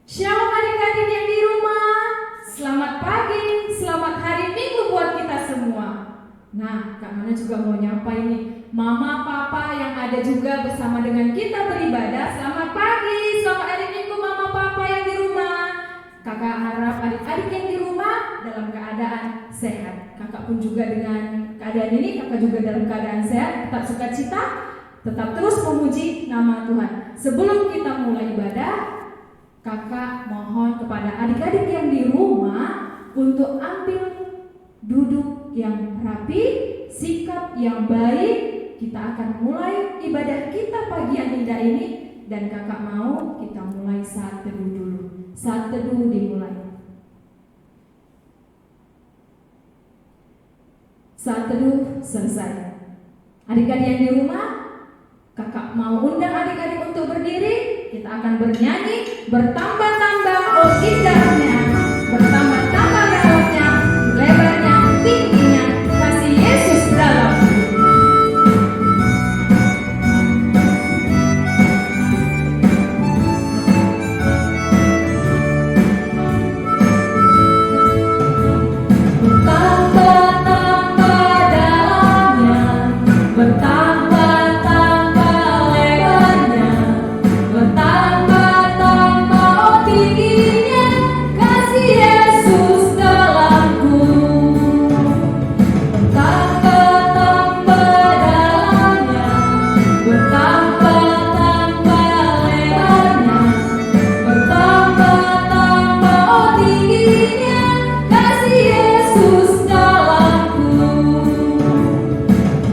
Shalom adik-adik yang di rumah. Selamat pagi, selamat hari Minggu buat kita semua. Nah, Kak Mana juga mau nyapa ini Mama, Papa yang ada juga bersama dengan kita beribadah. Selamat pagi, selamat hari Minggu Mama, Papa yang di rumah. Kakak harap adik-adik yang di rumah dalam keadaan sehat. Kakak pun juga dengan keadaan ini, kakak juga dalam keadaan sehat, tetap sukacita, tetap terus memuji nama Tuhan. Sebelum kita mulai ibadah, kakak mohon kepada adik-adik yang di rumah untuk ambil duduk yang rapi, sikap yang baik. Kita akan mulai ibadah kita pagi yang indah ini. Dan kakak mau kita mulai saat teduh dulu. Saat teduh dimulai. Saat teduh selesai. Adik-adik yang di rumah, kakak mau undang adik-adik untuk berdiri. Kita akan bernyanyi, bertambah-tambah oh indahnya, bertambah-tambah lewatnya, lebarnya, tingginya, kasih Yesus dalamku. Bertambah-tambah dalamnya, bertambah-tambah lebarnya, bertambah-tambah oh tingginya, kasih Yesus dalamku. Bertambah-tambah dalamnya, bertambah-tambah lebarnya, bertambah-tambah oh tingginya, kasih Yesus dalamku.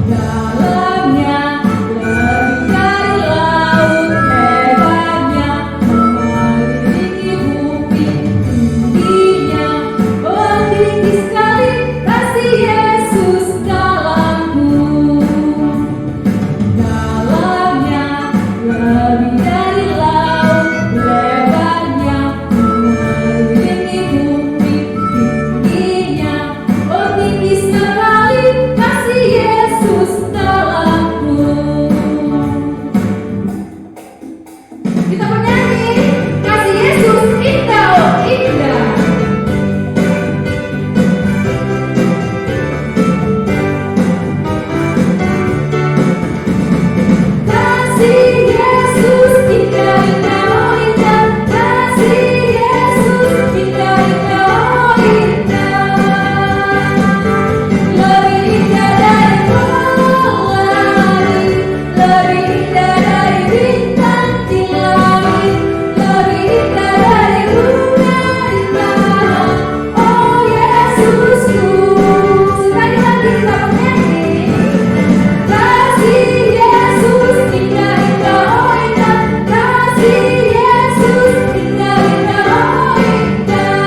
Dalamnya lebih dari laut, lebarnya mengelilingi bumi, tingginya oh tinggi sekali, kasih Yesus dalamku. Dalamnya lebih dari laut, lebarnya mengelilingi bumi, tingginya oh tinggi sekali, kasih Yesus dalamku. Kita bernyanyi, kasih Yesus indah oh indah. Kasih Yesus indah indah oh indah, kasih Yesus indah indah oh indah, lebih indah dari pelangi, lebih indah dari bintang di langit, lebih indah dari bunga di taman, oh Yesusku. Sekali lagi kita bernyanyi, kasih Yesus indah indah oh indah, kasih Yesus indah indah oh indah,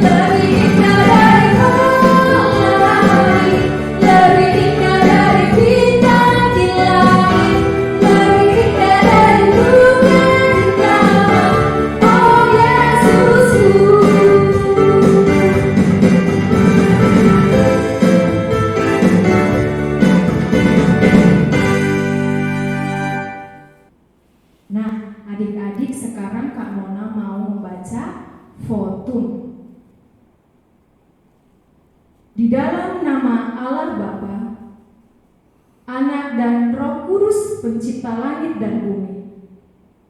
lebih indah dari pelangi, lebih indah dari bintang di langit, lebih indah dari bunga di taman, oh Yesusku. Nah, adik-adik, sekarang Kak Mona mau membaca Fotum. Di dalam nama Allah Bapa, Anak dan Roh Kudus, Pencipta langit dan bumi.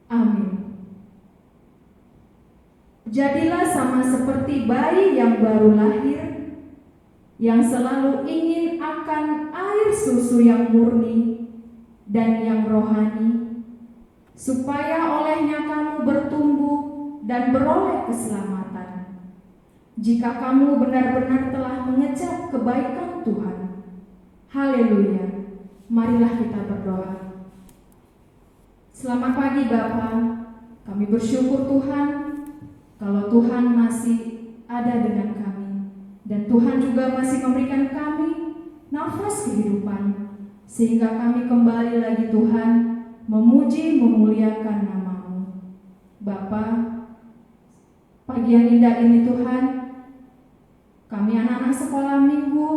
Amin. Jadilah sama seperti bayi yang baru lahir, yang selalu ingin akan air susu yang murni dan yang rohani, supaya olehnya kamu bertumbuh dan beroleh keselamatan. Jika kamu benar-benar telah mengejar kebaikan Tuhan. Haleluya. Marilah kita berdoa. Selamat pagi Bapa. Kami bersyukur Tuhan kalau Tuhan masih ada dengan kami, dan Tuhan juga masih memberikan kami nafas kehidupan, sehingga kami kembali lagi Tuhan memuji memuliakan nama-Mu. Bapa, pagi yang indah ini Tuhan, kami anak-anak sekolah minggu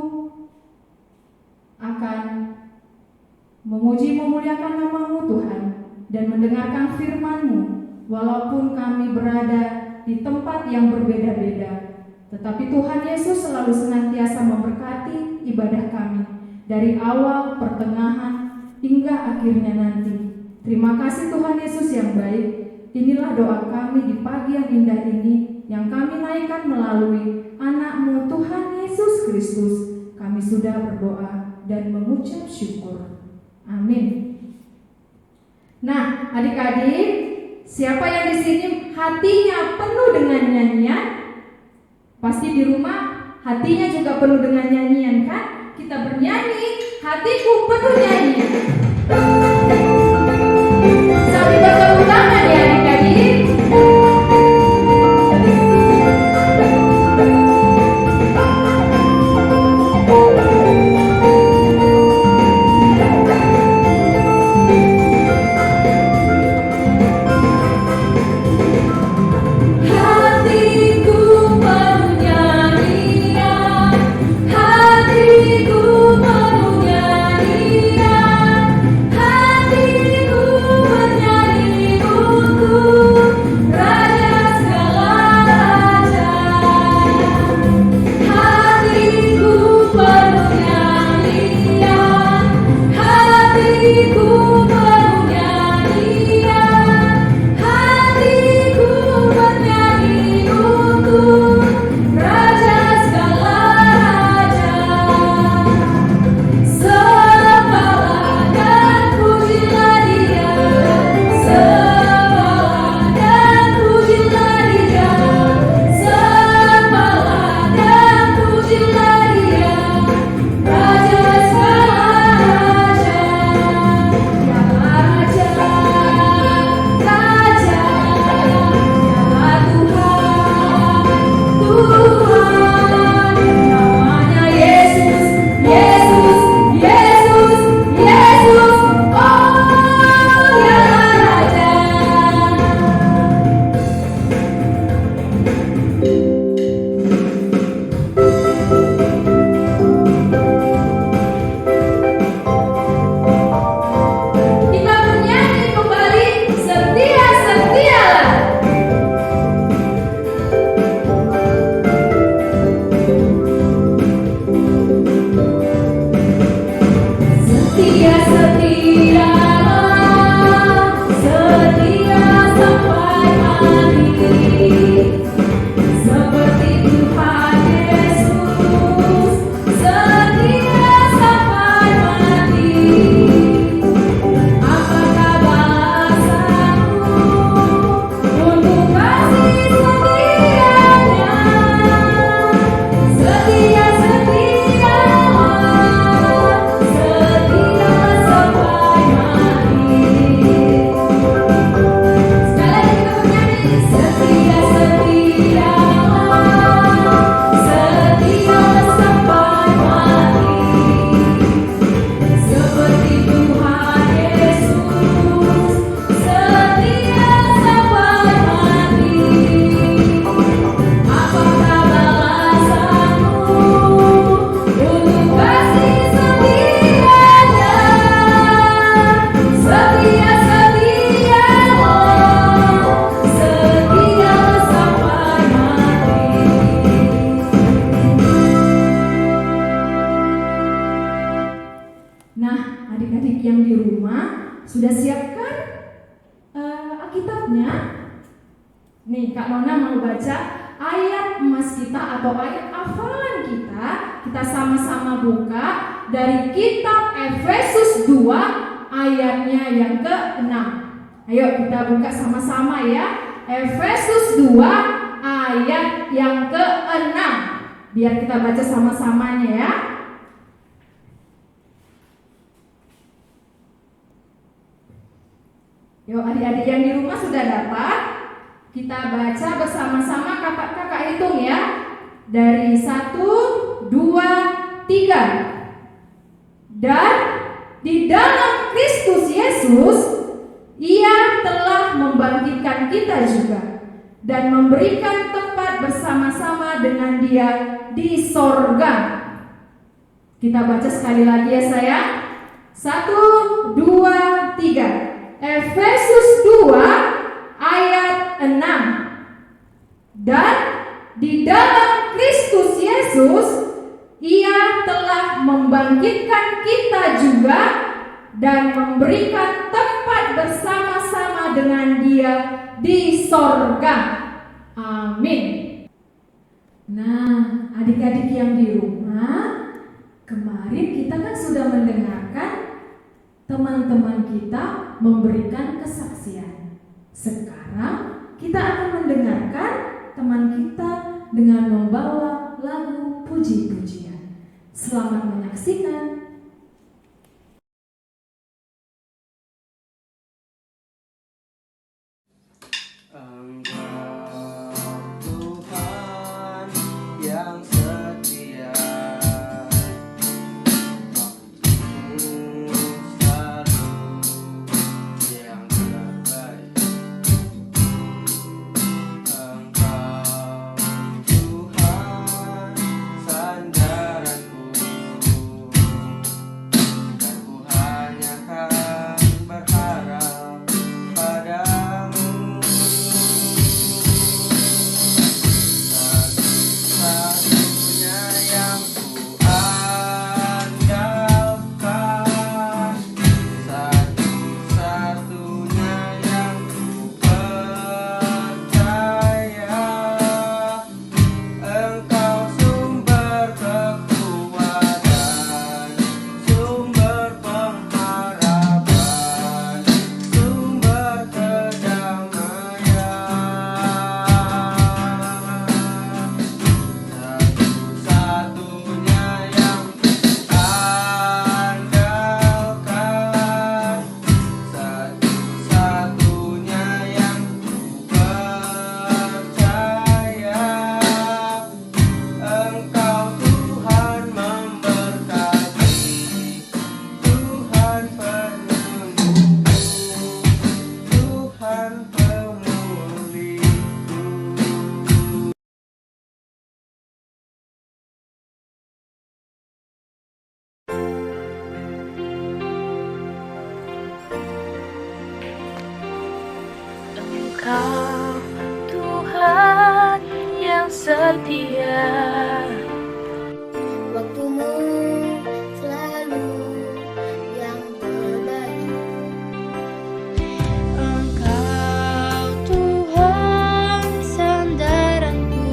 akan memuji memuliakan nama-Mu Tuhan, dan mendengarkan firman-Mu walaupun kami berada di tempat yang berbeda-beda. Tetapi Tuhan Yesus selalu senantiasa memberkati ibadah kami dari awal, pertengahan, hingga akhirnya nanti. Terima kasih Tuhan Yesus yang baik. Inilah doa kami di pagi yang indah ini yang kami naikkan melalui anak-Mu Tuhan Yesus Kristus. Kami sudah berdoa dan mengucap syukur. Amin. Nah, adik-adik, siapa yang di sini hatinya penuh dengan nyanyian? Pasti di rumah hatinya juga penuh dengan nyanyian, kan? Kita bernyanyi, hatiku penuh nyanyian. Sambil bertepuk tangan ya adik-adik. Sudah siapkan Alkitabnya? Nih, Kak Nona mau baca ayat emas kita atau ayat hafalan kita. Kita sama-sama buka dari kitab Efesus 2 ayatnya yang ke-6. Ayo kita buka sama-sama ya. Efesus 2 ayat yang ke-6. Biar kita baca sama-samanya ya. Yuk adik-adik yang di rumah sudah dapat? Kita baca bersama-sama, kakak hitung ya. Dari 1, 2, 3. Dan di dalam Kristus Yesus, Ia telah membangkitkan kita juga dan memberikan tempat bersama-sama dengan Dia di sorga. Kita baca sekali lagi ya sayang. 1, 2, 3. Efesus 2 ayat 6. Dan di dalam Kristus Yesus, Ia telah membangkitkan kita juga dan memberikan tempat bersama-sama dengan Dia di sorga. Amin. Nah, adik-adik yang di rumah, kemarin kita kan sudah mendengarkan teman-teman kita memberikan kesaksian. Sekarang kita akan mendengarkan teman kita dengan membawa lagu puji-pujian. Selamat menyaksikan. Engkau Tuhan yang setia, waktumu selalu yang terbaik. Engkau Tuhan sandaranku, dan ku hanya akan berharap padamu. Satu-satunya yang ku andalkan, satu-satunya yang ku percaya. Engkau sumber kekuatan, sumber pengharapan, sumber kedamaian. Satu-satunya yang ku andalkan, satu-satunya yang ku percaya. Engkau Tuhan memberkati, Tuhan penyembuhku, Tuhan pemulihku. Engkau Tuhan yang setia, Waktumu selalu yang terbaik. Engkau Tuhan sandaranku,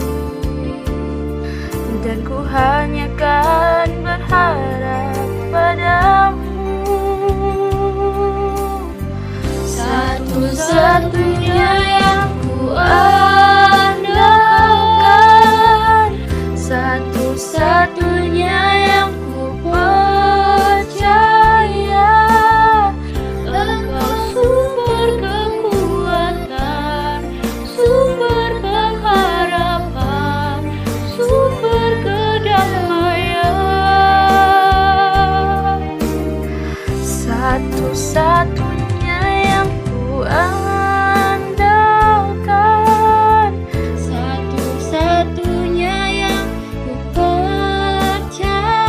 dan ku hanya kan berharap padamu. Satu-satunya yang ku andalkan, satu-satunya yang ku percaya. Engkau sumber kekuatan, sumber pengharapan, sumber kedamaian. Satu-satunya yang ku andalkan, satu-satunya yang ku percaya.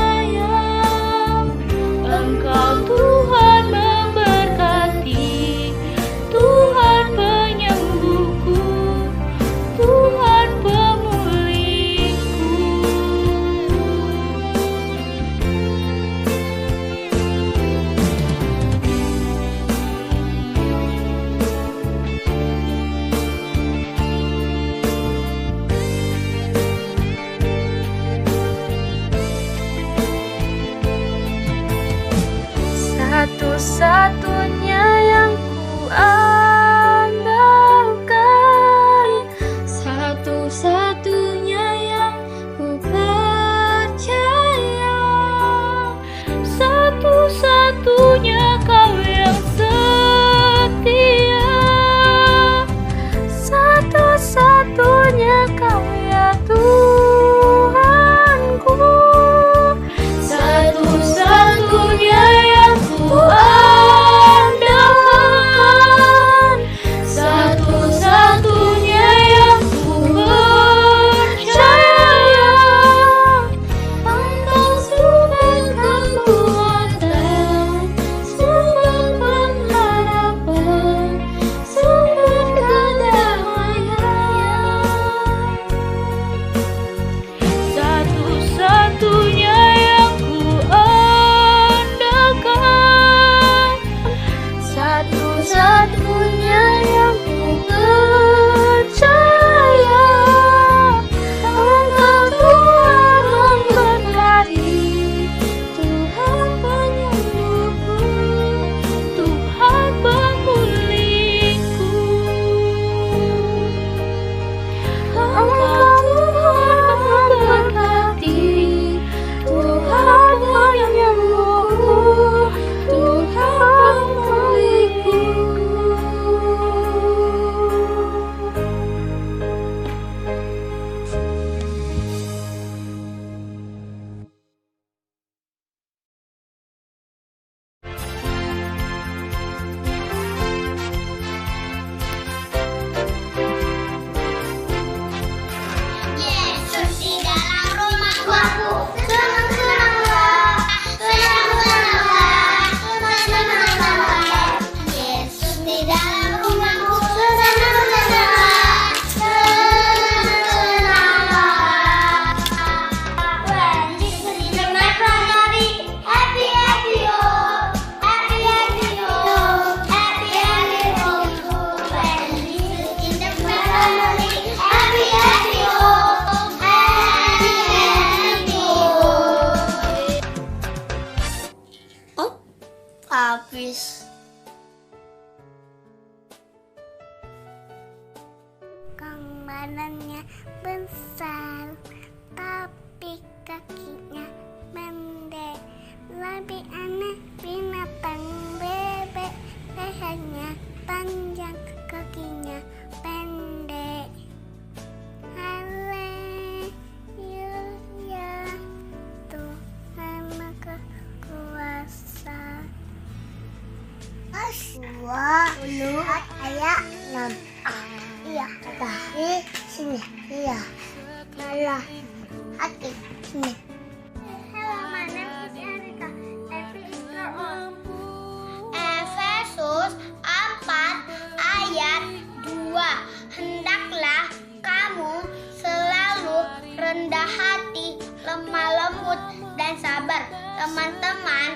Engkau Tuhan memberkati, Tuhan penyembuhku, Tuhan pemulihku. Satu-satunya yang ku andalkan, satu-satunya yang ku percaya. Satu-satunya Kau yang setia, satu-satunya Kau ya Tuhanku. Satu-satunya yang ku andalkan, Fish. Badannya besar, tapi kakinya pendek. Lebih aneh binatang bebek, lehernya panjang, kakinya pendek. Haleluya, Tuhan Maha Kuasa. Dua, ayat 6. Iya, dari sini. Iya, malah hati sini. Hello, my name is Erika. Efesus 4 ayat 2. Hendaklah kamu selalu rendah hati, lemah lembut, dan sabar. Teman-teman,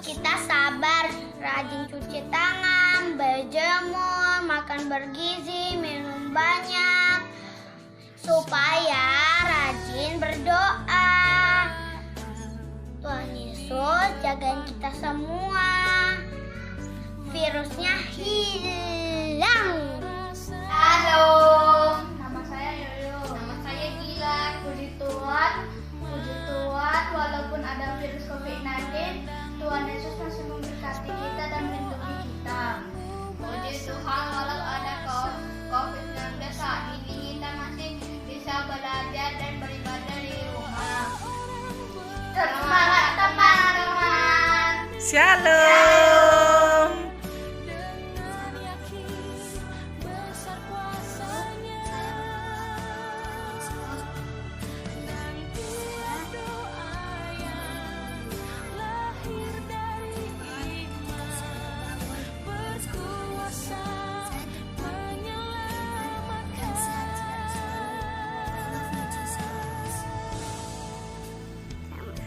kita sabar, rajin cuci tangan, berjemur, makan bergizi, minum banyak, supaya rajin berdoa. Tuhan Yesus jagain kita semua, virusnya hilang. Halo, nama saya Yoyo. Nama saya Gilang. Puji Tuhan, walaupun ada virus COVID-19, Tuhan Yesus masih memberkati kita dan melindungi kita. Puji Tuhan, walau ada COVID-19 saat ini, kita masih bisa belajar dan beribadah di rumah. Semangat teman-teman. Shalom.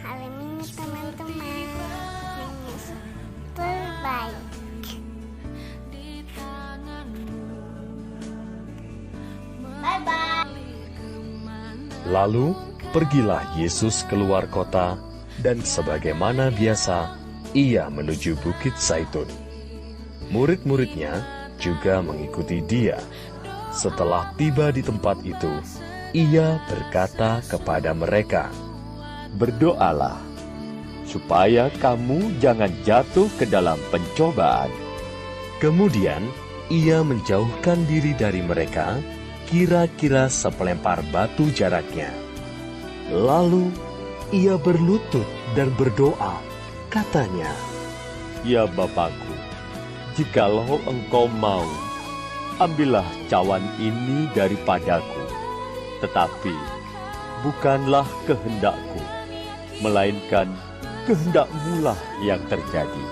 Hari ini teman-teman, Yesus terbaik. Bye-bye. Lalu pergilah Yesus keluar kota, dan sebagaimana biasa, ia menuju Bukit Zaitun. Murid-muridnya juga mengikuti dia. Setelah tiba di tempat itu, ia berkata kepada mereka, "Berdoalah, supaya kamu jangan jatuh ke dalam pencobaan." Kemudian ia menjauhkan diri dari mereka, kira-kira sepelempar batu jaraknya. Lalu ia berlutut dan berdoa, katanya, "Ya Bapakku, jikalau Engkau mau, ambillah cawan ini daripadaku. Tetapi bukanlah kehendakku, melainkan kehendak-Mu lah yang terjadi."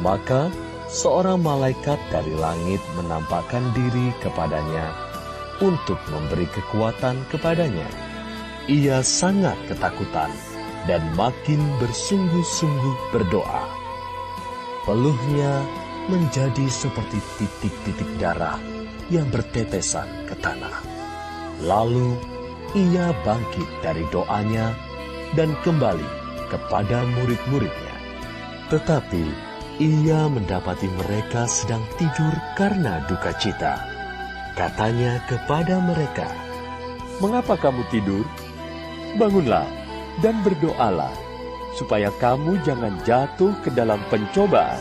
Maka seorang malaikat dari langit menampakkan diri kepadanya untuk memberi kekuatan kepadanya. Ia sangat ketakutan dan makin bersungguh-sungguh berdoa. Peluhnya menjadi seperti titik-titik darah yang bertetesan ke tanah. Lalu ia bangkit dari doanya dan kembali kepada murid-muridnya. Tetapi ia mendapati mereka sedang tidur karena duka cita. Katanya kepada mereka, "Mengapa kamu tidur? Bangunlah dan berdoalah, supaya kamu jangan jatuh ke dalam pencobaan."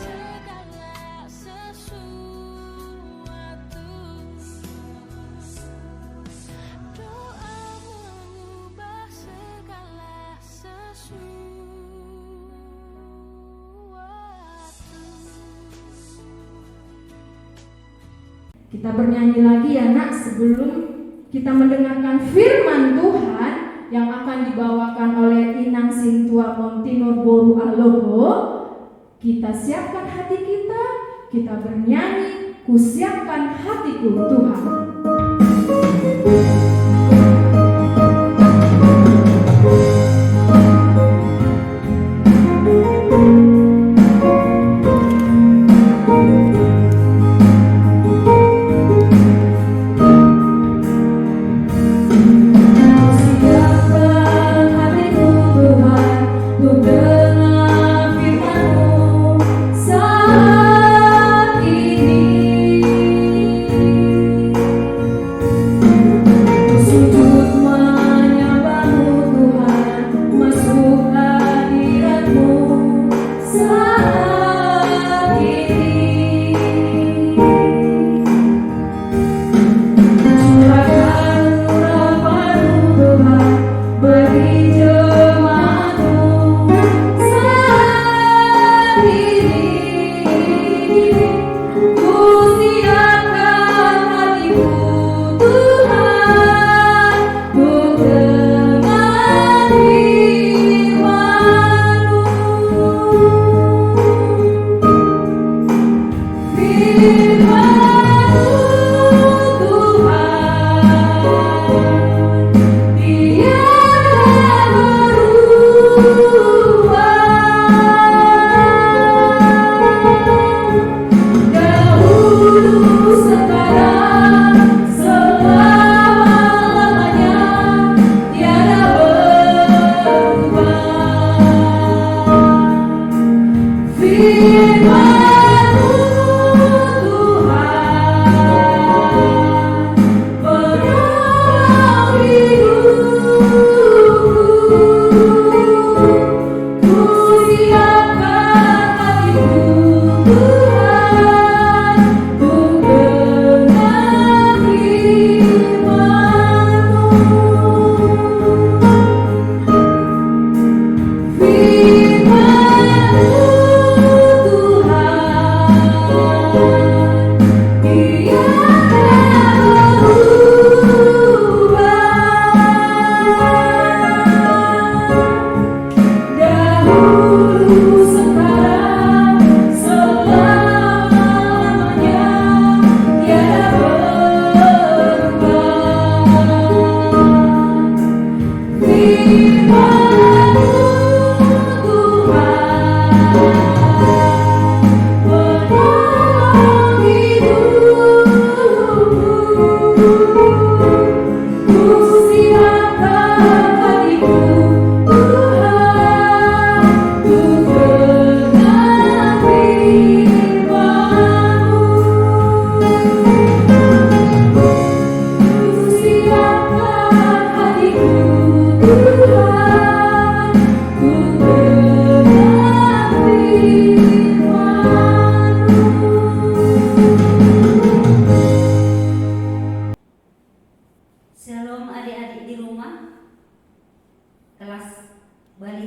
Kita bernyanyi lagi ya nak, sebelum kita mendengarkan firman Tuhan yang akan dibawakan oleh Inang Sintua Montinor Boru Aloho. Kita siapkan hati kita bernyanyi, "Ku siapkan hatiku Tuhan." Ku dengar firman-Mu.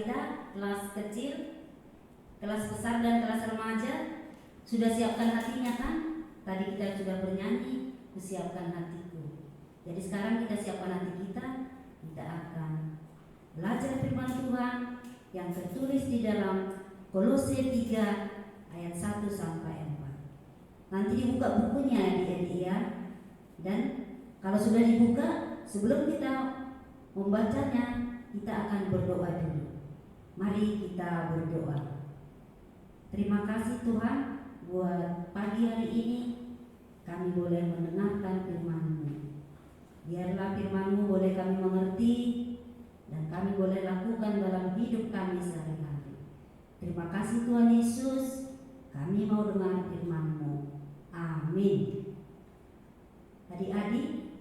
balita, kelas kecil, kelas besar dan kelas remaja sudah siapkan hatinya kan? Tadi kita sudah bernyanyi, kusiapkan hatiku. Jadi sekarang kita siapkan hati kita akan belajar firman Tuhan yang tertulis di dalam Kolose 3 ayat 1 sampai 4. Nanti dibuka bukunya adik-adik ya. Dan kalau sudah dibuka, sebelum kita membacanya, kita akan berdoa dulu. Mari kita berdoa. Terima kasih Tuhan buat pagi hari ini kami boleh mendengarkan firman-Mu. Biarlah firman-Mu boleh kami mengerti dan kami boleh lakukan dalam hidup kami sehari-hari. Terima kasih Tuhan Yesus, kami mau dengar firman-Mu. Amin. Adik-adik,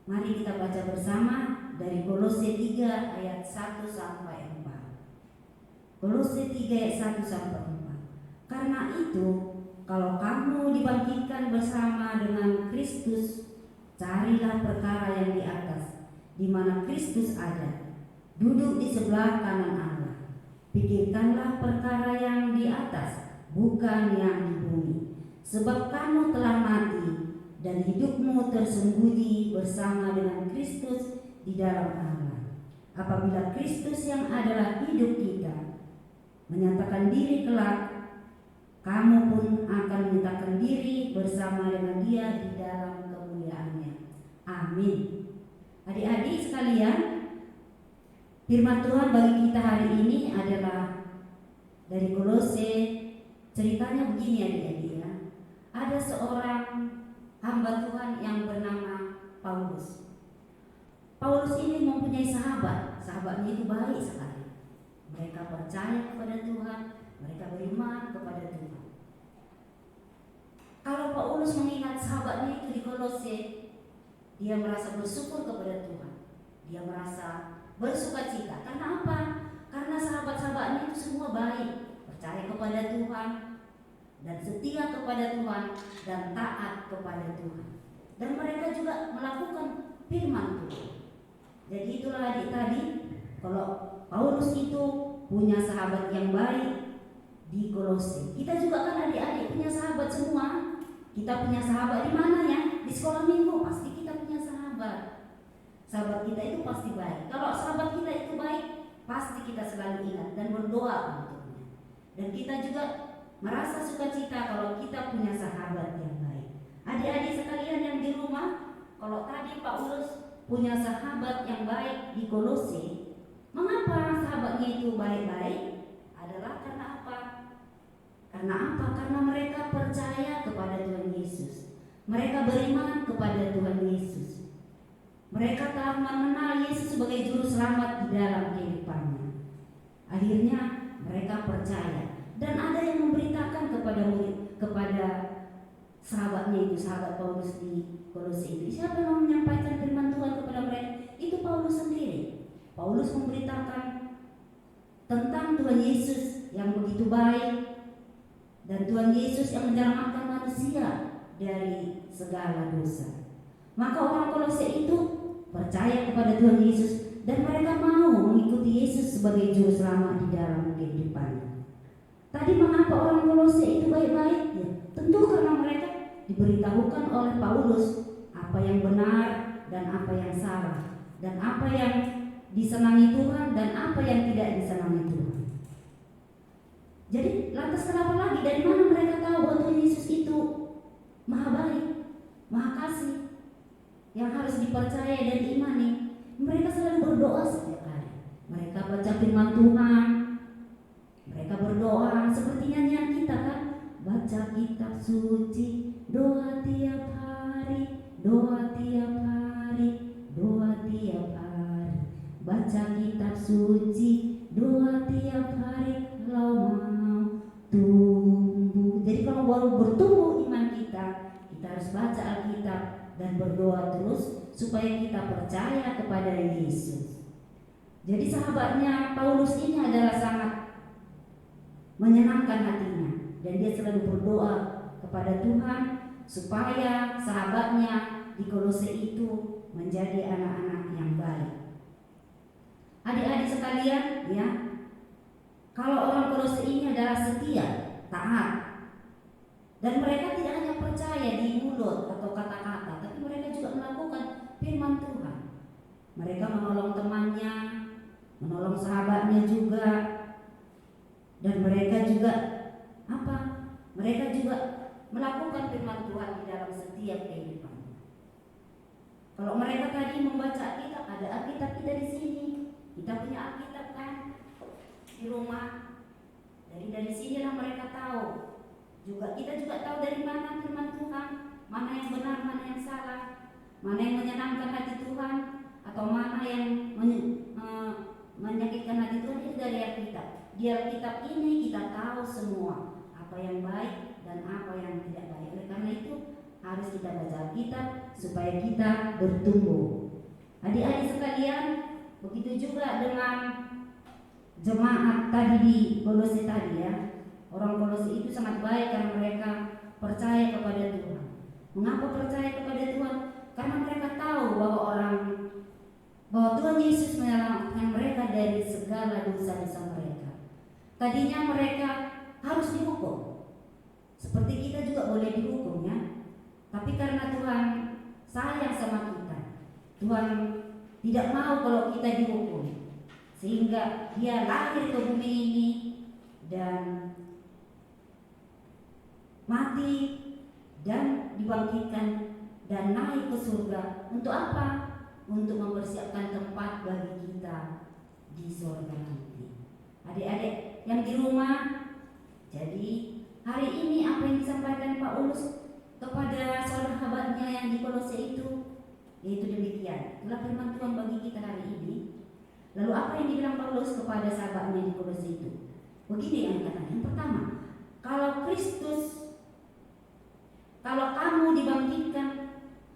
mari kita baca bersama dari Kolose 3 ayat 1 sampai 4. Kolose 3 ayat 1 sampai 4. Karena itu, kalau kamu dibangkitkan bersama dengan Kristus, carilah perkara yang di atas, di mana Kristus ada, duduk di sebelah kanan Allah. Pikirkanlah perkara yang di atas, bukan yang di bumi. Sebab kamu telah mati, dan hidupmu tersembunyi bersama dengan Kristus di dalam Allah. Apabila Kristus yang adalah hidup kita menyatakan diri kelak, kamu pun akan menyatakan diri bersama dengan Dia di dalam kemuliaannya. Amin. Adik-adik sekalian, firman Tuhan bagi kita hari ini adalah dari Kolose. Ceritanya begini adik-adik ya. Ada seorang hamba Tuhan yang bernama Paulus. Paulus ini mempunyai sahabat. Sahabatnya itu baik sekali. Mereka percaya kepada Tuhan, mereka beriman kepada Tuhan. Kalau Paulus mengingat sahabatnya itu di Kolose, dia merasa bersyukur kepada Tuhan. Dia merasa bersukacita. Karena apa? Karena sahabat-sahabatnya itu semua baik, percaya kepada Tuhan, dan setia kepada Tuhan, dan taat kepada Tuhan. Dan mereka juga melakukan firman Tuhan. Jadi itulah adik tadi, kalau Paulus itu punya sahabat yang baik di Kolose. Kita juga kan adik-adik punya sahabat semua. Kita punya sahabat di mana ya? Di sekolah minggu pasti kita punya sahabat. Sahabat kita itu pasti baik. Kalau sahabat kita itu baik, pasti kita selalu ingat dan berdoa untuknya. Dan kita juga merasa sukacita kalau kita punya sahabat yang baik. Adik-adik sekalian yang di rumah, kalau tadi Paulus punya sahabat yang baik di Kolose, mengapa sahabatnya itu baik-baik? Adalah karena apa? Karena mereka percaya kepada Tuhan Yesus. Mereka beriman kepada Tuhan Yesus. Mereka telah mengenal Yesus sebagai juru selamat di dalam kehidupannya. Akhirnya mereka percaya. Dan ada yang memberitakan kepada sahabatnya itu, sahabat Paulus di Kolose itu. Siapa yang menyampaikan firman Tuhan kepada mereka? Itu Paulus sendiri. Paulus memberitakan tentang Tuhan Yesus yang begitu baik, dan Tuhan Yesus yang menyelamatkan manusia dari segala dosa. Maka orang Kolose itu percaya kepada Tuhan Yesus dan mereka mau mengikuti Yesus sebagai juru selamat di dalam kehidupannya. Tadi mengapa orang Kolose itu baik-baik? Ya, tentu karena mereka diberitahukan oleh Paulus apa yang benar dan apa yang salah, dan apa yang disenangi Tuhan dan apa yang tidak disenangi Tuhan. Jadi lantas kenapa lagi? Dari mana mereka tahu bahwa Tuhan Yesus itu maha baik, maha kasih, yang harus dipercaya dan diimani? Mereka selalu berdoa setiap hari. Mereka baca firman Tuhan, mereka berdoa seperti nyanyian kita kan? Baca kitab suci, doa tiap hari, doa tiap hari, doa tiap hari. Baca kitab suci, doa tiap hari, kalau mau tumbuh. Jadi kalau baru bertumbuh iman kita harus baca Alkitab dan berdoa terus supaya kita percaya kepada Yesus. Jadi sahabatnya Paulus ini adalah sangat menyenangkan hatinya, dan dia selalu berdoa kepada Tuhan supaya sahabatnya di Kolose itu menjadi anak-anak yang baik. Adik-adik sekalian, ya, kalau orang Kolose ini adalah setia, taat, dan mereka tidak hanya percaya di mulut atau kata-kata, tapi mereka juga melakukan firman Tuhan. Mereka menolong temannya, menolong sahabatnya juga, dan mereka juga apa? Mereka juga melakukan firman Tuhan di dalam setiap kehidupan. Kalau mereka tadi membaca Alkitab, ada Alkitab kita di sini, kita punya Alkitab kan di rumah. Dari sinilah mereka tahu. Kita juga tahu dari mana firman Tuhan, mana yang benar, mana yang salah, mana yang menyenangkan hati Tuhan, atau mana yang menyakitkan hati Tuhan. Itu dari Alkitab. Di Alkitab ini kita tahu semua apa yang baik dan apa yang tidak baik. Oleh karena itu harus kita baca Alkitab supaya kita bertumbuh. Adik-adik sekalian, begitu juga dengan jemaat tadi di Kolose tadi, ya. Orang Kolose itu sangat baik karena mereka percaya kepada Tuhan. Mengapa percaya kepada Tuhan? Karena mereka tahu bahwa Tuhan Yesus menyelamatkan mereka dari segala dosa-dosa mereka. Tadinya mereka harus dihukum, seperti kita juga boleh dihukum, ya. Tapi karena Tuhan sayang sama kita, Tuhan tidak mau kalau kita dihukum, sehingga Dia lahir ke bumi ini dan mati dan dibangkitkan dan naik ke surga. Untuk apa? Untuk mempersiapkan tempat bagi kita di surga nanti. Adik-adik yang di rumah, jadi hari ini apa yang disampaikan Paulus kepada sahabatnya yang di Kolose itu, yaitu demikian. Itulah firman Tuhan bagi kita hari ini. Lalu apa yang dibilang Paulus kepada sahabatnya di Kolose itu? Begini yang dikatakan. Yang pertama, kalau kamu dibangkitkan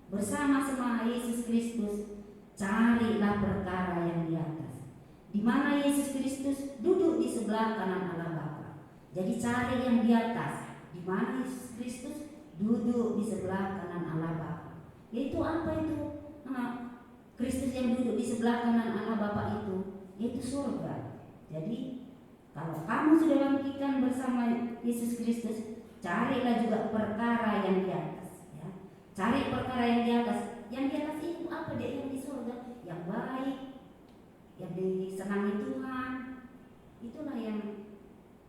bersama-sama Yesus Kristus, carilah perkara yang di atas, di mana Yesus Kristus duduk di sebelah kanan Allah Bapa. Jadi cari yang di atas, di mana Yesus Kristus duduk di sebelah kanan Allah Bapa. Yaitu apa itu? Kristus yang duduk di sebelah kanan Allah Bapa itu, yaitu surga. Jadi kalau kamu sudah bangkitkan bersama Yesus Kristus, carilah juga perkara yang di atas, ya. Cari perkara yang di atas. Yang di atas itu apa? Dia yang di surga, yang baik, yang disenangi Tuhan. Itulah yang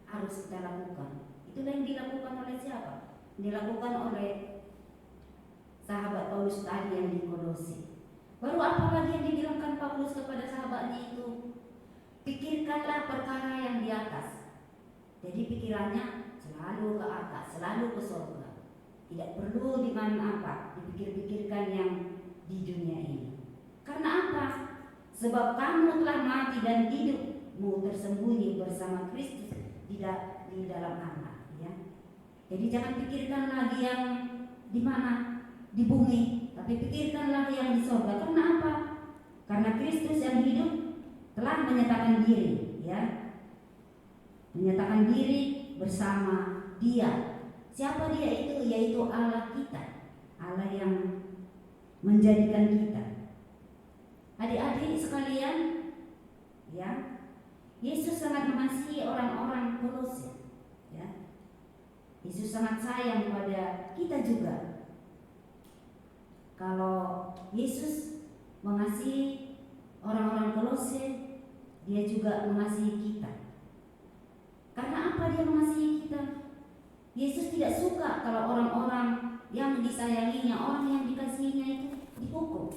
harus kita lakukan. Itulah yang dilakukan oleh siapa? Dilakukan oleh sahabat Paulus tadi yang di Kolose. Baru apa lagi yang dibilangkan Paulus kepada sahabatnya itu? Pikirkanlah perkara yang di atas. Jadi pikirannya selalu ke atas, selalu ke surga. Tidak perlu di mana apa dipikir-pikirkan yang di dunia ini. Karena apa? Sebab kamu telah mati dan hidupmu tersembunyi bersama Kristus di dalam Allah, ya. Jadi jangan pikirkan lagi yang di mana, di bumi, tapi pikirkanlah yang di surga. Karena apa? Karena Kristus yang hidup telah menyatakan diri, ya. Menyatakan diri bersama Dia. Siapa Dia itu? Yaitu Allah kita, Allah yang menjadikan kita. Adik-adik sekalian, ya, Yesus sangat mengasihi orang-orang Kolose, ya. Yesus sangat sayang pada kita juga. Kalau Yesus mengasihi orang-orang Kolose, Dia juga mengasihi kita. Karena apa Dia mengasihi kita? Yesus tidak suka kalau orang-orang yang disayanginya, orang yang dikasihinya itu dihukum.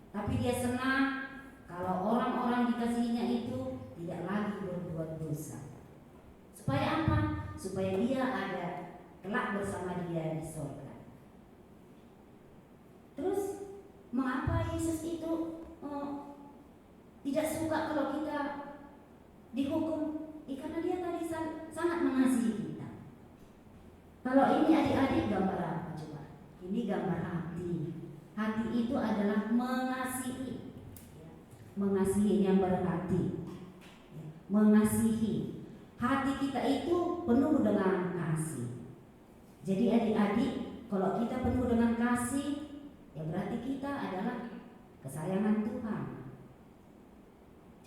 Tapi Dia senang kalau orang-orang dikasihinya itu tidak lagi berbuat dosa. Supaya apa? Supaya dia ada kelak bersama Dia di surga. Terus mengapa Yesus itu tidak suka kalau kita dihukum? Karena Dia tadi sangat mengasihi kita. Kalau ini adik-adik gambar apa coba? Ini gambar hati. Hati itu adalah mengasihi, ya. Mengasihi yang berhati, ya. Mengasihi. Hati kita itu penuh dengan kasih. Jadi adik-adik, kalau kita penuh dengan kasih, ya berarti kita adalah kesayangan Tuhan.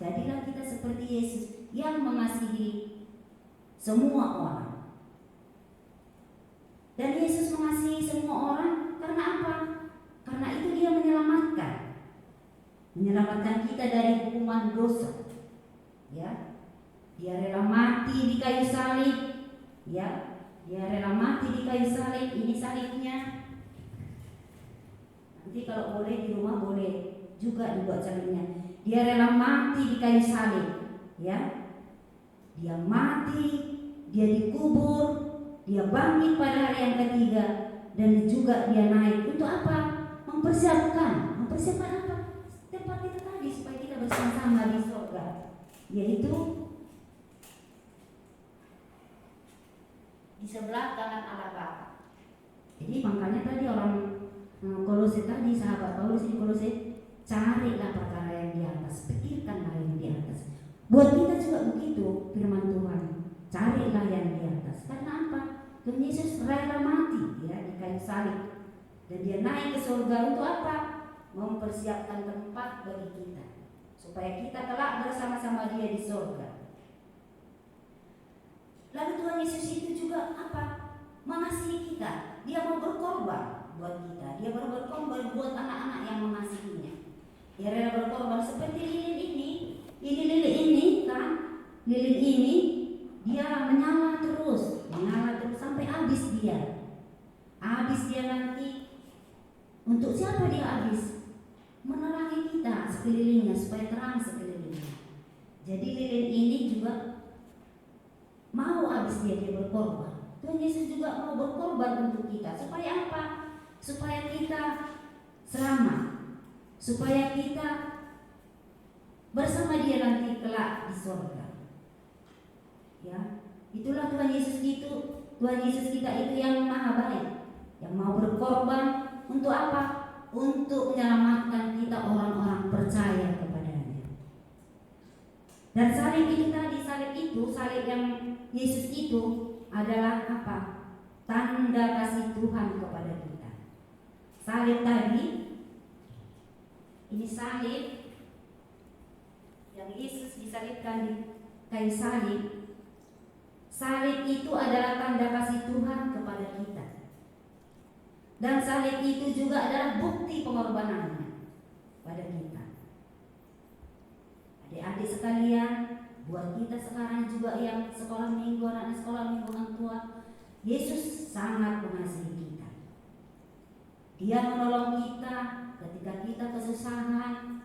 Jadilah kita seperti Yesus yang mengasihi semua orang. Dan Yesus mengasihi semua orang karena apa? Karena itu dia menyelamatkan kita dari hukuman dosa. Ya, dia rela mati di kayu salib. Ya, dia rela mati di kayu salib. Ini salibnya. Nanti kalau boleh di rumah boleh juga dibuat salibnya. Dia rela mati di kayu salib. Ya, dia mati, dia dikubur, dia bangkit pada hari yang ketiga, dan juga dia naik. Untuk apa? Mempersiapkan apa? Tempat kita tadi supaya kita bersama-sama di surga, yaitu di sebelah kanan Allah Bapa. Jadi makanya tadi orang Kolose tadi, sahabat Paulus di Kolose, carilah perkara yang di atas, pikirkanlah yang di atas. Buat kita juga begitu firman Tuhan, carilah yang di atas. Karena apa? Tuhan Yesus rela mati ya di kayu salib, dan dia naik ke surga untuk apa? Mempersiapkan tempat bagi kita supaya kita kelak bersama-sama dia di surga. Lalu Tuhan Yesus itu juga apa? Mengasihi kita. Dia mau berkorban buat kita. Dia mau berkorban buat anak-anak yang mengasihinya. Dia rela berkorban seperti lilin ini. Ini lilin ini kan? Lilin ini dia menyala terus sampai habis dia. Habis dia nanti. Untuk siapa dia habis? Menerangi kita sekelilingnya supaya terang sekelilingnya. Jadi lilin ini juga mau habis dia berkorban. Tuhan Yesus juga mau berkorban untuk kita. Supaya apa? Supaya kita selamat. Supaya kita bersama dia nanti kelak di surga. Ya, itulah Tuhan Yesus itu. Tuhan Yesus kita itu yang maha baik, yang mau berkorban untuk apa? Untuk menyelamatkan kita orang-orang percaya kepadanya. Dan salib itu tadi, salib yang Yesus itu adalah apa? Tanda kasih Tuhan kepada kita. Salib tadi, ini salib yang Yesus disalibkan di kayu salib. Salib itu adalah tanda kasih Tuhan kepada kita. Dan salib itu juga adalah bukti pengorbanannya pada kita. Adik-adik sekalian, buat kita sekarang juga yang sekolah minggu, anak sekolah minggu orang tua, Yesus sangat mengasihi kita. Dia menolong kita ketika kita kesusahan.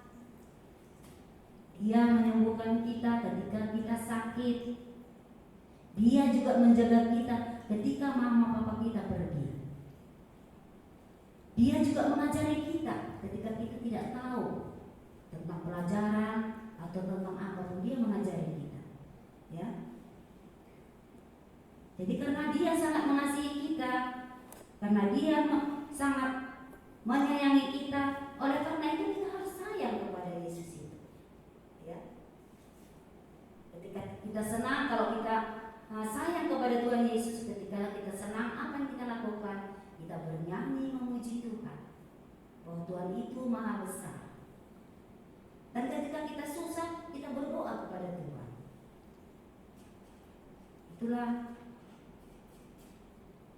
Dia menyembuhkan kita ketika kita sakit. Dia juga menjaga kita ketika mama papa kita pergi. Dia juga mengajari kita ketika kita tidak tahu tentang pelajaran atau tentang apapun, dia mengajari kita. Ya. Jadi karena dia sangat mengasihi kita, karena dia sangat menyayangi kita, oleh karena itu kita harus sayang kepada Yesus itu. Ya. Ketika kita senang, kalau kita sayang kepada Tuhan Yesus, ketika kita senang, apa yang kita lakukan? Kita bernyanyi memuji Tuhan bahwa Tuhan itu maha besar. Dan ketika kita susah, kita berdoa kepada Tuhan. Itulah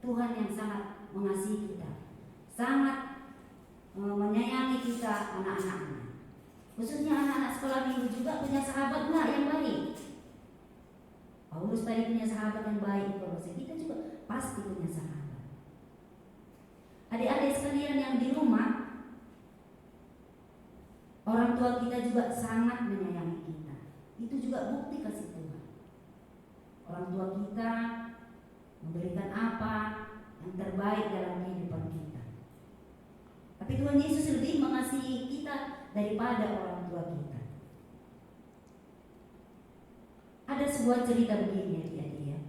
Tuhan yang sangat mengasihi kita, sangat menyayangi kita, anak-anaknya. Khususnya anak-anak sekolah minggu juga punya sahabat enggak yang baik. Paulus tadi punya sahabat yang baik, kita juga pasti punya sahabat. Adik-adik sekalian yang di rumah, orang tua kita juga sangat menyayangi kita. Itu juga bukti kasih Tuhan. Orang tua kita memberikan apa yang terbaik dalam kehidupan kita. Tapi Tuhan Yesus lebih mengasihi kita daripada orang tua kita. Ada sebuah cerita begini, adik-adik.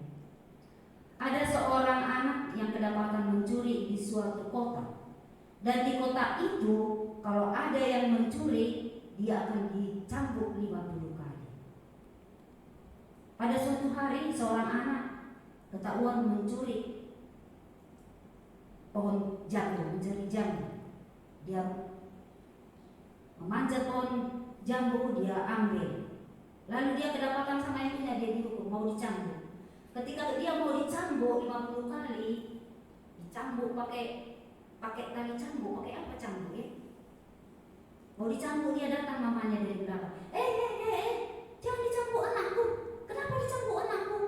Ada seorang anak yang kedapatan mencuri di suatu kota. Dan di kota itu, kalau ada yang mencuri, dia akan dicambuk 50 kali. Pada suatu hari, seorang anak ketahuan mencuri pohon jambu, mencuri jambu. Dia memanjat pohon jambu, dia ambil. Lalu dia kedapatan sama ibunya, dia dihukum, mau dicambuk. Ketika dia mau dicambuk 50 kali, dicambuk pakai tali cambuk, pakai apa cambuk ya? Mau dicambuk, dia datang mamanya dari belakang. Jangan dicambuk anakku. Kenapa dicambuk anakku?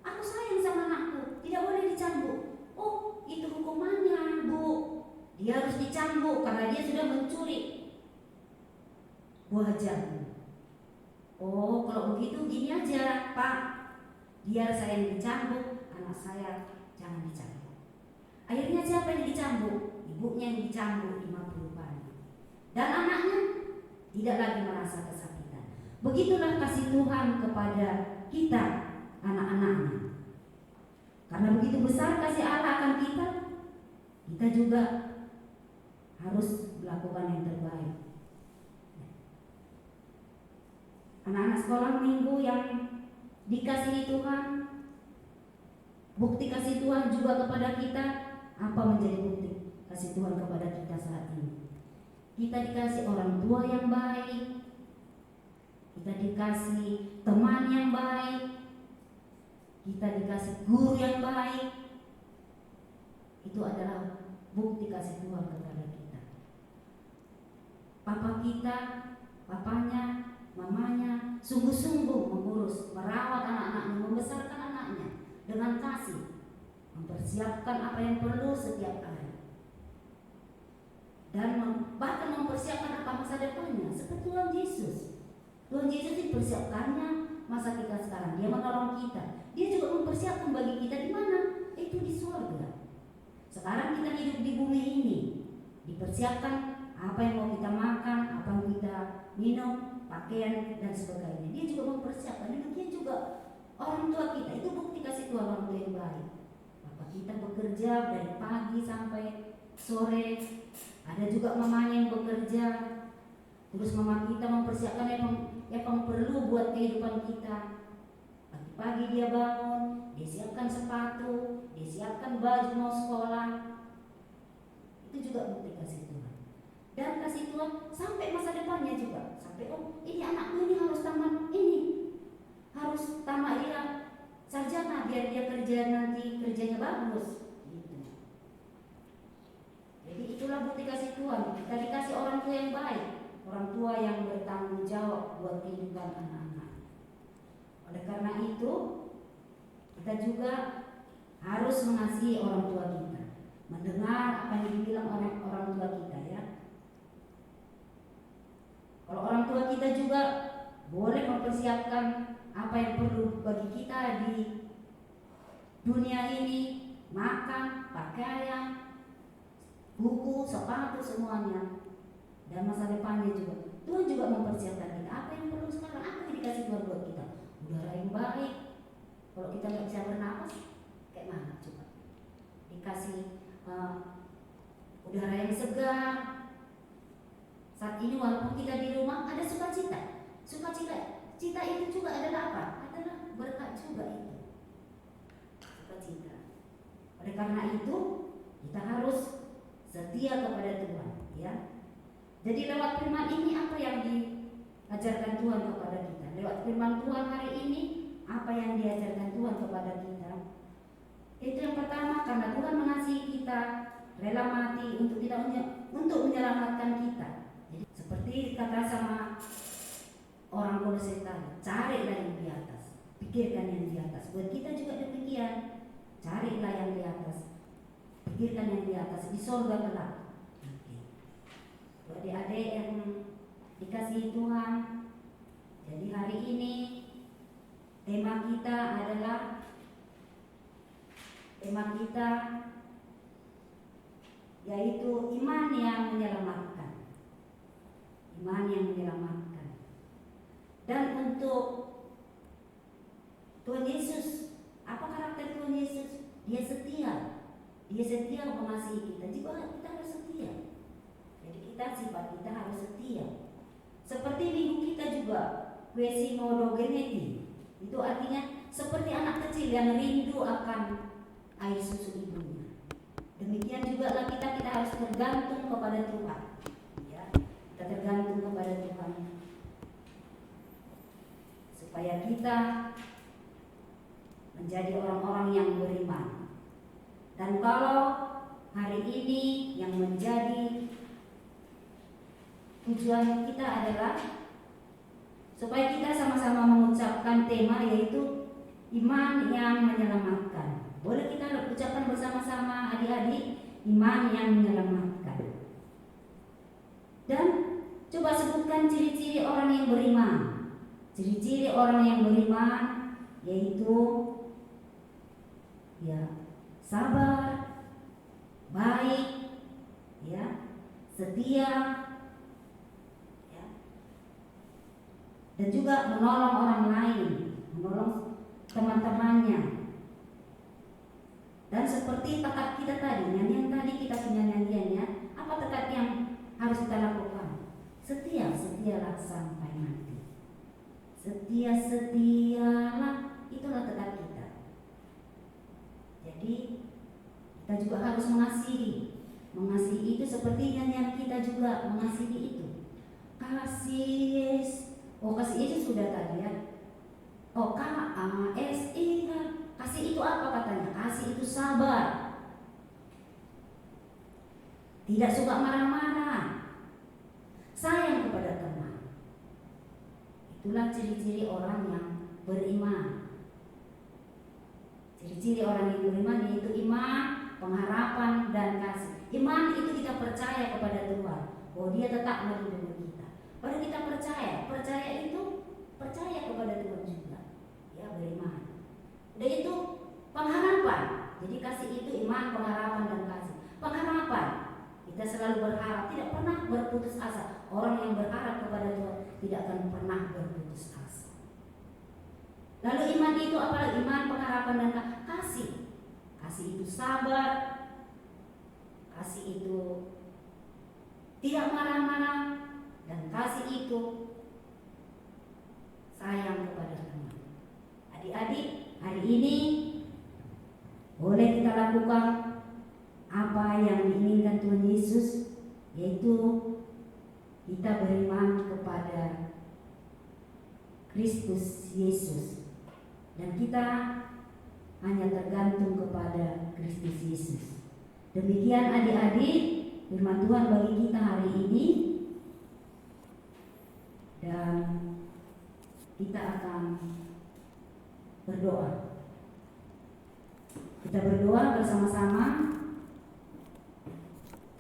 Aku sayang sama anakku, tidak boleh dicambuk. Oh, itu hukumannya, Bu. Dia harus dicambuk karena dia sudah mencuri buah jambu. Oh, kalau begitu gini aja, Pak. Biar saya yang dicambuk, anak saya jangan dicambuk. Akhirnya siapa yang dicambuk? Ibunya yang dicambuk 50 kali. Dan anaknya tidak lagi merasa kesakitan. Begitulah kasih Tuhan kepada kita, anak-anaknya. Karena begitu besar kasih Allah akan kita, kita juga harus melakukan yang terbaik. Anak-anak sekolah minggu yang dikasihi Tuhan, bukti kasih Tuhan juga kepada kita. Apa menjadi bukti kasih Tuhan kepada kita saat ini? Kita dikasih orang tua yang baik, kita dikasih teman yang baik, kita dikasih guru yang baik. Itu adalah bukti kasih Tuhan kepada kita. Papa kita, papanya, mamanya sungguh-sungguh mengurus, merawat anak-anaknya, membesarkan anaknya dengan kasih, mempersiapkan apa yang perlu setiap hari, dan bahkan mempersiapkan apa masa depannya. Seperti Tuhan Yesus. Tuhan Yesus dipersiapkannya masa kita sekarang. Dia menolong kita. Dia juga mempersiapkan bagi kita di mana? Itu di surga. Sekarang kita hidup di bumi ini, dipersiapkan apa yang mau kita makan, apa yang kita minum, pakaian dan sebagainya. Dia juga mempersiapkan. Demikian juga orang tua kita. Itu bukti kasih Tuhan, orang tua yang baik. Bapak kita bekerja dari pagi sampai sore. Ada juga mamanya yang bekerja. Terus mama kita mempersiapkan yang perlu buat kehidupan kita. Pagi-pagi dia bangun, dia siapkan sepatu, dia siapkan baju mau sekolah. Itu juga bukti kasih Tuhan. Dan kasih Tuhan sampai masa depannya juga. Sampai ini anakku ini harus tamat ini, harus tamat dia sarjana biar dia kerja nanti kerjanya bagus. Gitu. Jadi itulah bukti kasih Tuhan. Kita dikasih orang tua yang baik, orang tua yang bertanggung jawab buat kehidupan anak-anak. Oleh karena itu, kita juga harus mengasihi orang tua kita, mendengar apa yang dibilang oleh orang tua kita ya. Kalau orang tua kita juga boleh mempersiapkan apa yang perlu bagi kita di dunia ini, makan, pakaian, buku, sepatu, semuanya, dan masa depannya juga. Tuhan juga mempersiapkan kita apa yang perlu sekarang, apa yang dikasih Tuhan buat kita. Udara yang baik. Kalau kita nggak bisa bernapas, kayak mana coba? Dikasih udara yang segar. Saat ini walaupun kita di rumah ada sukacita. Cita itu juga adalah apa? Adalah berkat juga itu. Sukacita. Oleh karena itu kita harus setia kepada Tuhan, ya. Jadi lewat firman ini apa yang diajarkan Tuhan kepada kita? Lewat firman Tuhan hari ini apa yang diajarkan Tuhan kepada kita? Itu yang pertama, karena Tuhan mengasihi kita, rela mati untuk menyelamatkan kita. Jadi, seperti kata sama orang Kolose tadi, carilah yang di atas, pikirkan yang di atas. Buat kita juga demikian, carilah yang di atas, pikirkan yang di atas, di surga kelak. Adik-adik yang dikasihi Tuhan, jadi hari ini tema kita yaitu iman yang menyelamatkan. Iman yang menyelamatkan. Dan untuk Tuhan Yesus, apa karakter Tuhan Yesus? Dia setia. Dia setia mengasihi kita. Juga kita harus setia. Jadi sifat kita harus setia. Seperti minggu kita juga, Quasimodogeneti. Itu artinya seperti anak kecil yang rindu akan air susu ibunya. Demikian juga lah kita harus tergantung kepada Tuhan. Ya, kita tergantung kepada Tuhan. supaya kita menjadi orang-orang yang beriman. Dan kalau hari ini yang menjadi tujuan kita adalah supaya kita sama-sama mengucapkan tema yaitu iman yang menyelamatkan. Boleh kita ucapkan bersama-sama adik-adik, iman yang menyelamatkan. Dan coba sebutkan ciri-ciri orang yang beriman. Ciri-ciri orang yang beriman yaitu sabar, baik, setia, dan juga menolong orang lain, menolong teman-temannya. Dan seperti tekad kita tadi, nyanyian tadi kita punya nyanyiannya, apa tekad yang harus kita lakukan? Setia, setialah sampai mati. Setia, setialah, itulah tekad kita. Jadi kita juga harus mengasihi. Mengasihi itu seperti nyanyian kita juga mengasihi itu. Kasih Yesus. Oh, kasih Yesus sudah tadi ya. Oh, KASI. Kasih itu apa katanya? Kasih itu sabar. Tidak suka marah-marah. Sayang kepada teman. Itulah ciri-ciri orang yang beriman. Ciri-ciri orang yang beriman yaitu iman, pengharapan, dan kasih. Iman itu kita percaya kepada Tuhan bahwa Dia tetap melindungi kita. Baru kita percaya itu percaya kepada Tuhan juga. Ya, beriman. Udah itu pengharapan. Jadi kasih itu iman, pengharapan, dan kasih. Pengharapan, kita selalu berharap, tidak pernah berputus asa. Orang yang berharap kepada Tuhan tidak akan pernah berputus asa. Lalu iman itu apalagi? Iman, pengharapan, dan kasih. Kasih itu sabar. Kasih itu tidak marah-marah. Dan kasih itu sayang kepada teman. Adik-adik, hari ini boleh kita lakukan apa yang diinginkan Tuhan Yesus, yaitu kita beriman kepada Kristus Yesus, dan kita hanya tergantung kepada Kristus Yesus. Demikian adik-adik firman Tuhan bagi kita hari ini, dan kita akan berdoa. Kita berdoa bersama-sama.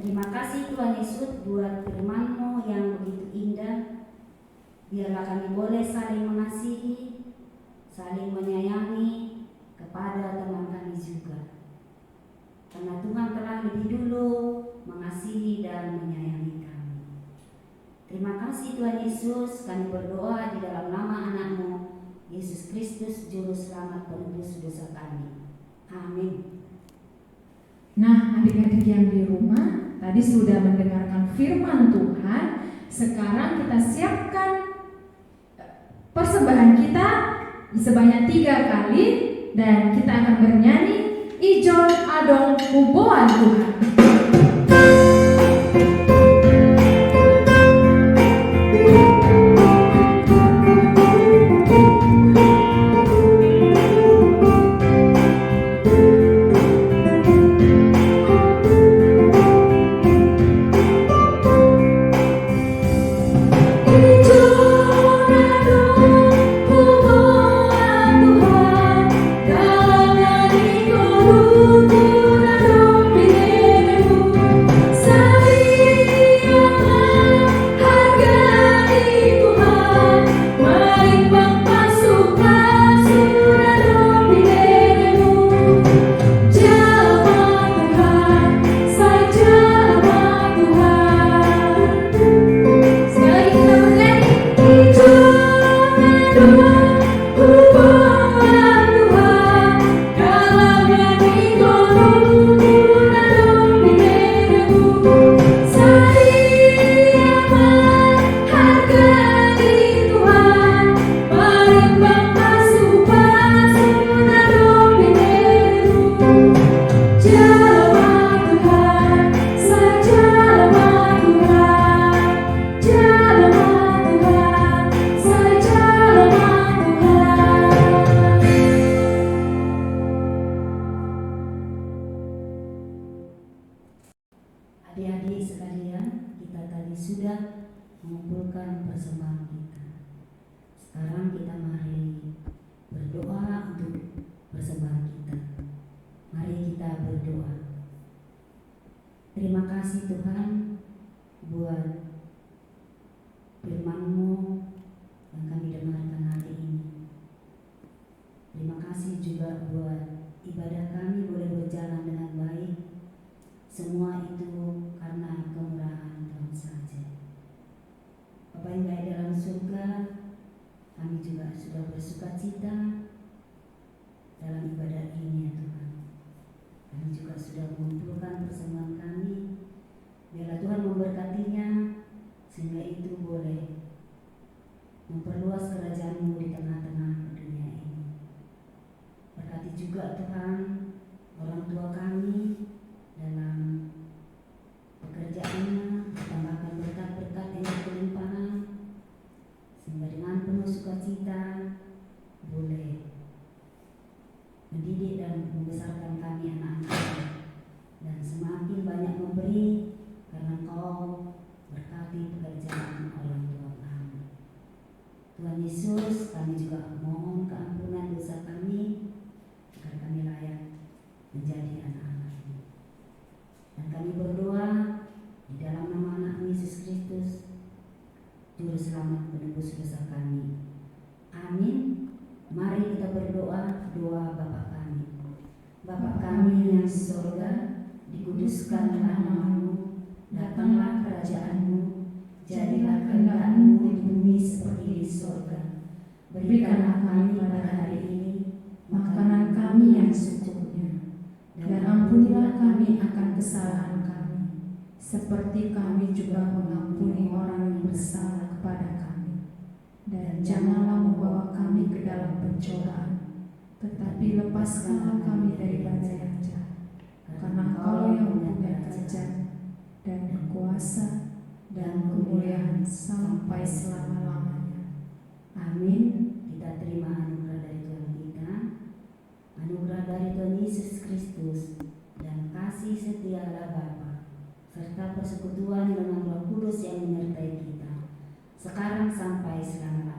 Terima kasih Tuhan Yesus buat firman-Mu yang begitu indah. Biarlah kami boleh saling mengasihi, saling menyayangi kepada teman kami juga. Karena Tuhan telah lebih dulu mengasihi dan menyayangi kami. Terima kasih Tuhan Yesus, kami berdoa di dalam nama anak-Mu, Yesus Kristus, Juru Selamat penebus dosa kami. Amin. Nah, adik-adik yang di rumah tadi sudah mendengarkan firman Tuhan. Sekarang kita siapkan persembahan kita sebanyak 3 kali, dan kita akan bernyanyi Ijon Adong Kuboan Tuhan. Tuhan, persembahan kita. Sekarang kita mari berdoa untuk persembahan kita. Mari kita berdoa. Terima kasih Tuhan buat firman-Mu yang kami dengarkan hari ini. Terima kasih juga buat ibadah kami boleh berjalan dengan baik. Semua itu karena kemurahan Tuhan saja. Bapa yang baik dalam surga, kami juga sudah bersuka cita dalam ibadah ini ya Tuhan. Kami juga sudah mengumpulkan persembahan kami. Biarlah Tuhan memberkatinya sehingga itu boleh memperluas kerajaan-Mu di tengah-tengah dunia ini. Berkati juga Tuhan orang tua kami dalam pekerjaannya, tambahkan berkat-berkat yang berkelimpahan sehingga dengan penuh sukacita boleh mendidik dan membesarkan kami anak-anak kami, dan semakin banyak memberi karena Engkau berkati pekerjaan orang tua kami. Tuhan Yesus, kami juga mohon keampunan dosa kami agar kami layak menjadi anak-anak-Mu. Dan kami berdoa di dalam nama anak Yesus Kristus, Juru Selamat penebus dosa kami. Amin. Mari kita berdoa doa Bapa kami. Bapa kami yang di surga, dikuduskanlah nama-Mu, datanglah kerajaan-Mu, jadilah kehendak-Mu di bumi seperti di surga. Berikanlah kami pada hari ini makanan kami yang secukupnya, dan ampunilah kami akan kesalahan kami, seperti kami juga mengampuni orang yang bersalah kepada kami. Dan janganlah membawa kami ke dalam pencobaan, tetapi lepaskanlah kami daripada yang jahat. Karena Engkau yang mempunyai kerajaan dan kuasa dan kemuliaan sampai selama-lamanya. Amin. Kita terima anugerah dari Tuhan kita, anugerah dari Tuhan Yesus Kristus, dan kasih setia Allah Bapa, serta persekutuan dengan Roh Kudus yang menyertai kita, sekarang sampai selama-lamanya.